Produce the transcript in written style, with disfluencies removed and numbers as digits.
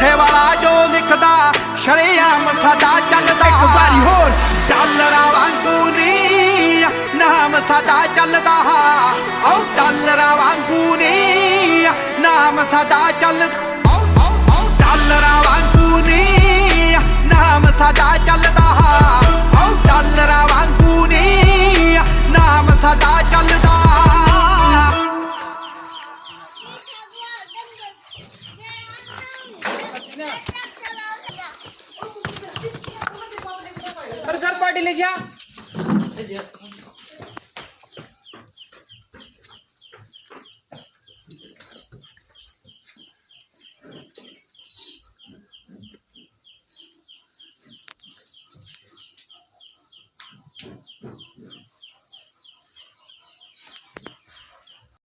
ਨਸ਼ੇ ਵਾਲਾ ਜੋ ਲਿਖਦਾ ਸ਼ਰੇਆਮ ਸਾਡਾ ਚੱਲਦਾ। ਇੱਕ ਵਾਰੀ ਹੋਰ ਡਾਲਰਾਂ ਵਾਂਗੂ ਨੀ ਨਾਮ ਸਾਡਾ ਚੱਲਦਾ। ਓ ਡਾਲਰਾਂ ਵਾਂਗੂ ਨੀ ਨਾਮ ਸਾਡਾ ਚੱਲਦਾ। ਓ ਡਾਲਰਾਂ ਵਾਂਗੂ ਨੀ ਨਾਮ ਸਾਡਾ ਚੱਲਦਾ। ਓ ਡਾਲਰਾਂ ਵਾਂਗੂ ਨੀ ਨਾਮ ਸਾਡਾ ਚੱਲਦਾ। अरे सर पार्टी ले जा।